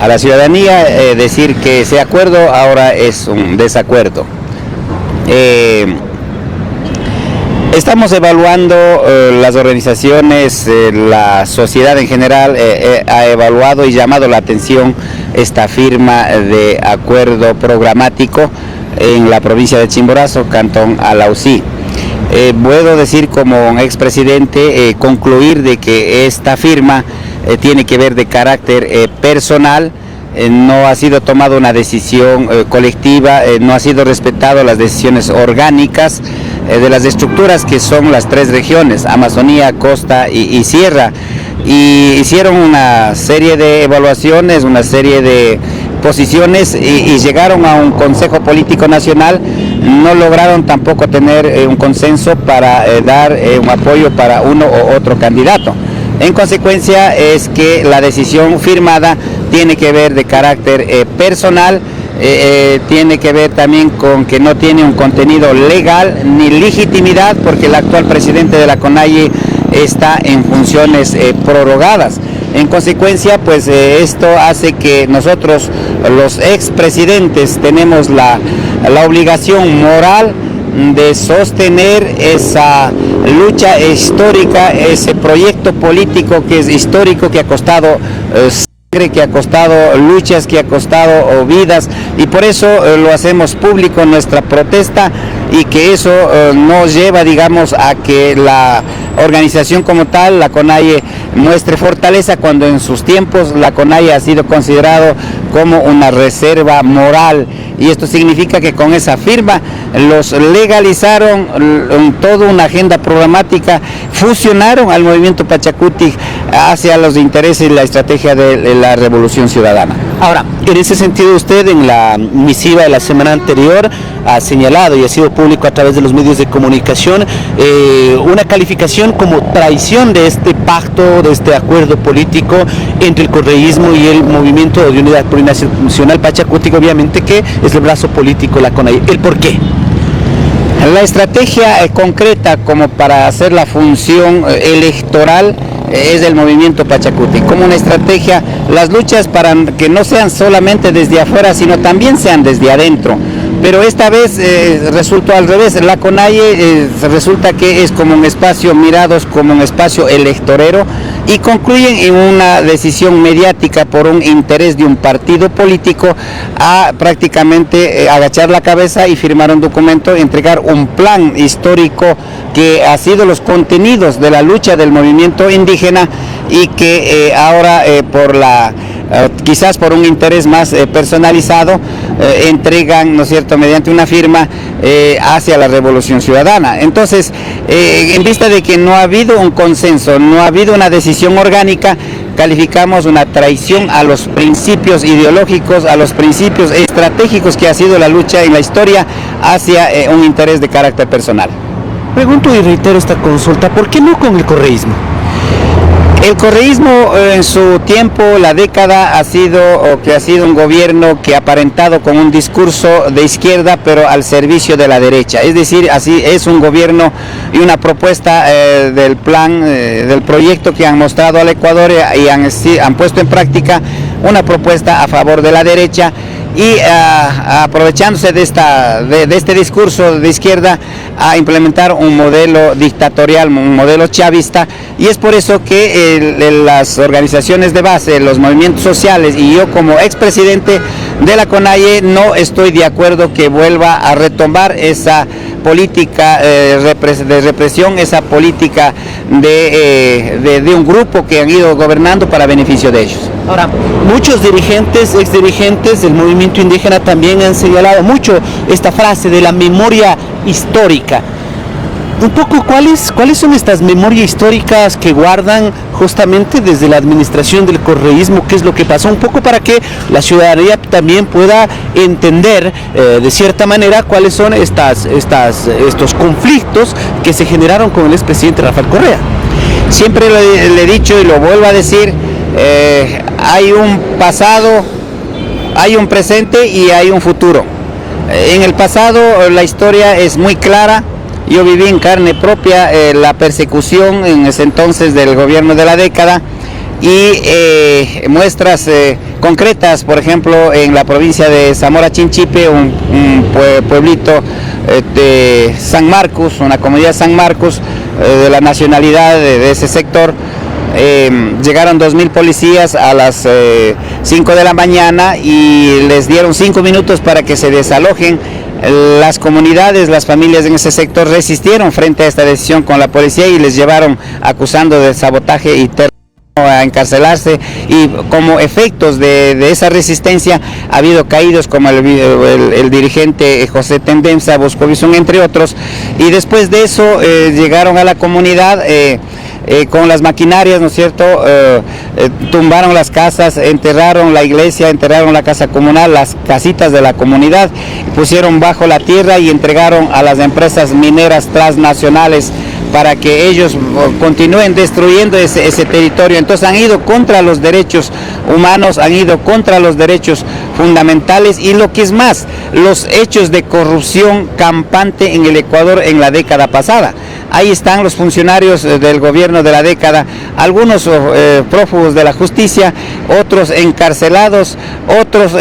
a la ciudadanía decir que ese acuerdo ahora es un desacuerdo. Estamos evaluando, las organizaciones, la sociedad en general ha evaluado y llamado la atención esta firma de acuerdo programático en la provincia de Chimborazo, cantón Alausí. Puedo decir como un expresidente, concluir de que esta firma tiene que ver de carácter personal. No ha sido tomada una decisión colectiva, no ha sido respetado las decisiones orgánicas de las estructuras que son las tres regiones, Amazonía, Costa y Sierra, y hicieron una serie de evaluaciones, una serie de posiciones y llegaron a un Consejo Político Nacional. No lograron tampoco tener un consenso para dar un apoyo para uno u otro candidato. En consecuencia es que la decisión firmada tiene que ver de carácter personal, tiene que ver también con que no tiene un contenido legal ni legitimidad, porque el actual presidente de la CONAIE está en funciones prorrogadas. En consecuencia, pues esto hace que nosotros, los expresidentes, tenemos la obligación moral de sostener esa lucha histórica, ese proyecto político que es histórico, que ha costado sangre, que ha costado luchas, que ha costado vidas, y por eso lo hacemos público nuestra protesta, y que eso nos lleva, digamos, a que la organización como tal, la CONAIE, muestre fortaleza, cuando en sus tiempos la CONAIE ha sido considerado como una reserva moral, y esto significa que con esa firma los legalizaron toda una agenda programática, fusionaron al movimiento Pachacutic hacia los intereses y la estrategia de la revolución ciudadana. Ahora, en ese sentido, usted en la misiva de la semana anterior ha señalado, y ha sido público a través de los medios de comunicación, una calificación como traición de este pacto, de este acuerdo político entre el correísmo y el movimiento de unidad plurinacional Pachacutic, obviamente que es el brazo político, la CONAIE. ¿El por qué? La estrategia concreta como para hacer la función electoral es del movimiento Pachacutic, como una estrategia, las luchas para que no sean solamente desde afuera, sino también sean desde adentro. Pero esta vez resultó al revés. La CONAIE resulta que es como un espacio, mirados como un espacio electorero, y concluyen en una decisión mediática por un interés de un partido político a prácticamente agachar la cabeza y firmar un documento, entregar un plan histórico que ha sido los contenidos de la lucha del movimiento indígena, y que ahora quizás por un interés más personalizado, entregan, ¿no es cierto?, mediante una firma hacia la revolución ciudadana. Entonces, en vista de que no ha habido un consenso, no ha habido una decisión orgánica, calificamos una traición a los principios ideológicos, a los principios estratégicos que ha sido la lucha en la historia, hacia un interés de carácter personal. Pregunto y reitero esta consulta, ¿por qué no con el correísmo? El correísmo en su tiempo, la década, ha sido un gobierno que ha aparentado con un discurso de izquierda, pero al servicio de la derecha. Es decir, así es un gobierno y una propuesta del plan, del proyecto que han mostrado al Ecuador, y han puesto en práctica una propuesta a favor de la derecha, y aprovechándose de este discurso de izquierda, a implementar un modelo dictatorial, un modelo chavista. Y es por eso que las organizaciones de base, los movimientos sociales, y yo como expresidente de la CONAIE, no estoy de acuerdo que vuelva a retomar esa política de represión, esa política de un grupo que han ido gobernando para beneficio de ellos. Ahora, muchos dirigentes, exdirigentes del movimiento indígena también han señalado mucho esta frase de la memoria histórica. Un poco, ¿cuáles son estas memorias históricas que guardan justamente desde la administración del correísmo? ¿Qué es lo que pasó? Un poco para que la ciudadanía también pueda entender de cierta manera cuáles son estos conflictos que se generaron con el expresidente Rafael Correa. Siempre le he dicho y lo vuelvo a decir, hay un pasado, hay un presente y hay un futuro. En el pasado la historia es muy clara. Yo viví en carne propia la persecución en ese entonces del gobierno de la década, y muestras concretas, por ejemplo, en la provincia de Zamora Chinchipe, un pueblito de San Marcos, una comunidad San Marcos, de la nacionalidad de ese sector. Llegaron 2000 policías a las 5 de la mañana y les dieron 5 minutos para que se desalojen. Las comunidades, las familias en ese sector resistieron frente a esta decisión con la policía y les llevaron acusando de sabotaje y terrorismo a encarcelarse, y como efectos de esa resistencia ha habido caídos como el dirigente José Tendemsa Boscovizón, entre otros, y después de eso llegaron a la comunidad con las maquinarias, ¿no es cierto? Tumbaron las casas, enterraron la iglesia, enterraron la casa comunal, las casitas de la comunidad, pusieron bajo la tierra y entregaron a las empresas mineras transnacionales para que ellos continúen destruyendo ese territorio. Entonces han ido contra los derechos humanos, han ido contra los derechos fundamentales y lo que es más, los hechos de corrupción campante en el Ecuador en la década pasada. Ahí están los funcionarios del gobierno de la década, algunos prófugos de la justicia, otros encarcelados, otros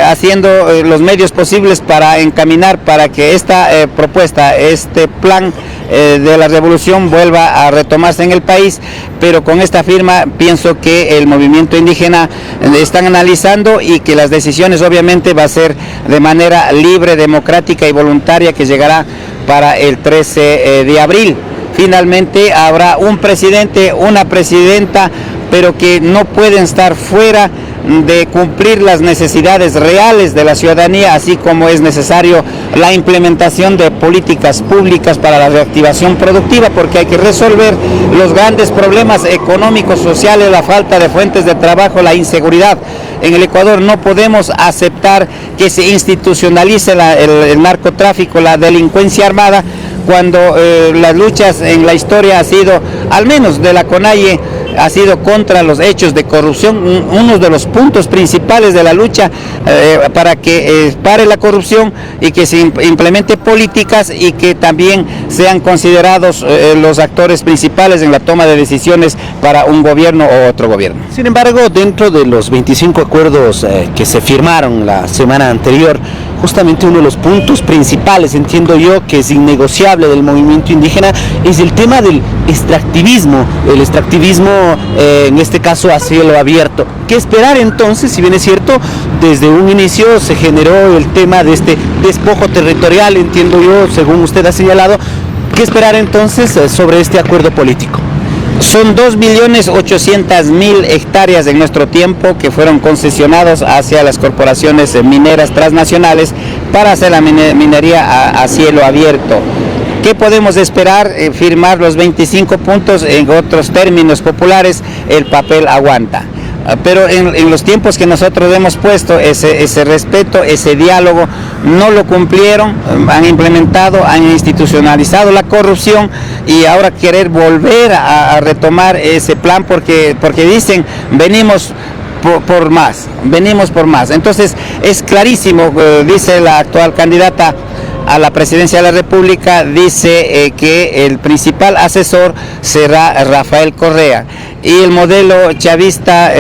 haciendo los medios posibles para encaminar para que esta propuesta, este plan de la revolución vuelva a retomarse en el país, pero con esta firma pienso que el movimiento indígena están analizando y que las decisiones obviamente va a ser de manera libre, democrática y voluntaria, que llegará para el 13 de abril. Finalmente habrá un presidente, una presidenta, pero que no pueden estar fuera de cumplir las necesidades reales de la ciudadanía, así como es necesario la implementación de políticas públicas para la reactivación productiva, porque hay que resolver los grandes problemas económicos, sociales, la falta de fuentes de trabajo, la inseguridad. En el Ecuador no podemos aceptar que se institucionalice el narcotráfico, la delincuencia armada, cuando las luchas en la historia ha sido, al menos de la CONAIE, ha sido contra los hechos de corrupción, uno de los puntos principales de la lucha para que pare la corrupción y que se implemente políticas y que también sean considerados los actores principales en la toma de decisiones para un gobierno o otro gobierno. Sin embargo, dentro de los 25 acuerdos que se firmaron la semana anterior, justamente uno de los puntos principales, entiendo yo, que es innegociable del movimiento indígena, es el tema del extractivismo, el extractivismo en este caso a cielo abierto. ¿Qué esperar entonces? Si bien es cierto, desde un inicio se generó el tema de este despojo territorial, entiendo yo, según usted ha señalado. ¿Qué esperar entonces sobre este acuerdo político? Son 2.800.000 hectáreas en nuestro tiempo que fueron concesionados hacia las corporaciones mineras transnacionales para hacer la minería a cielo abierto. ¿Qué podemos esperar? Firmar los 25 puntos, en otros términos populares, el papel aguanta. Pero en los tiempos que nosotros hemos puesto ese respeto, ese diálogo, no lo cumplieron, han implementado, han institucionalizado la corrupción y ahora querer volver a retomar ese plan porque dicen venimos por más, venimos por más. Entonces es clarísimo, dice la actual candidata a la presidencia de la República, dice que el principal asesor será Rafael Correa y el modelo chavista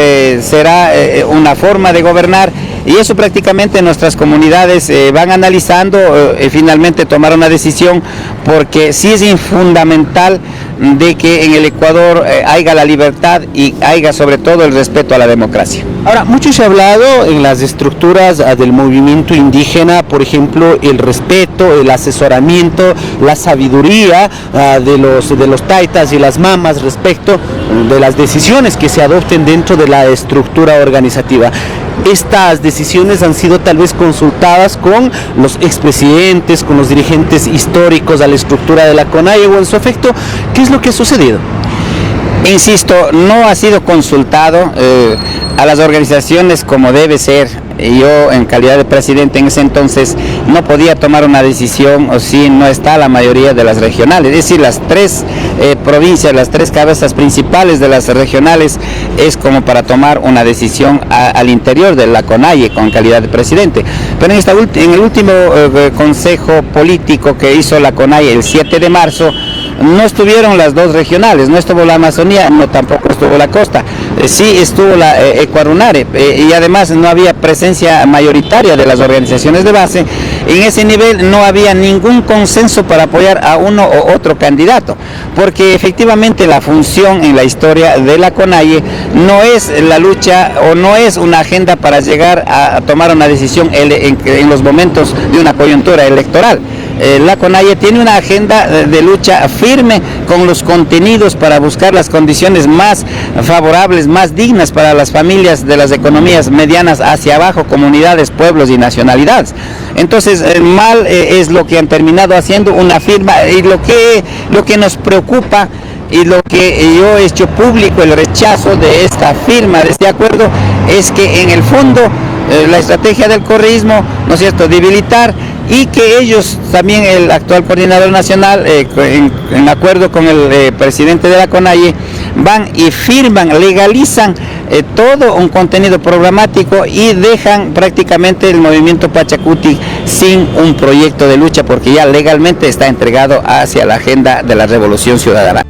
será una forma de gobernar, y eso prácticamente nuestras comunidades van analizando y finalmente tomar una decisión, porque sí es fundamental de que en el Ecuador haya la libertad y haya sobre todo el respeto a la democracia. Ahora, mucho se ha hablado en las estructuras del movimiento indígena, por ejemplo, el respeto, el asesoramiento, la sabiduría de los taitas y las mamas respecto de las decisiones que se adopten dentro de la estructura organizativa. Estas decisiones han sido tal vez consultadas con los expresidentes, con los dirigentes históricos a la estructura de la CONAIE, o en su efecto, ¿qué es lo que ha sucedido? Insisto, no ha sido consultado a las organizaciones como debe ser. Yo, en calidad de presidente en ese entonces, no podía tomar una decisión o si no está la mayoría de las regionales. Es decir, las tres provincias, las tres cabezas principales de las regionales es como para tomar una decisión al interior de la CONAIE con calidad de presidente. Pero en el último consejo político que hizo la CONAIE el 7 de marzo, no estuvieron las dos regionales, no estuvo la Amazonía, no tampoco estuvo la costa, sí estuvo la Ecuarunare, y además no había presencia mayoritaria de las organizaciones de base. En ese nivel no había ningún consenso para apoyar a uno u otro candidato, porque efectivamente la función en la historia de la CONAIE no es la lucha o no es una agenda para llegar a tomar una decisión en los momentos de una coyuntura electoral. La CONAIE tiene una agenda de lucha firme con los contenidos para buscar las condiciones más favorables, más dignas para las familias de las economías medianas hacia abajo, comunidades, pueblos y nacionalidades. Entonces, mal es lo que han terminado haciendo, una firma, y lo que nos preocupa y lo que yo he hecho público, el rechazo de esta firma, de este acuerdo, es que en el fondo la estrategia del correísmo, ¿no es cierto?, debilitar, y que ellos, también el actual coordinador nacional, en acuerdo con el presidente de la CONAIE, van y firman, legalizan todo un contenido programático y dejan prácticamente el movimiento Pachacuti sin un proyecto de lucha, porque ya legalmente está entregado hacia la agenda de la revolución ciudadana.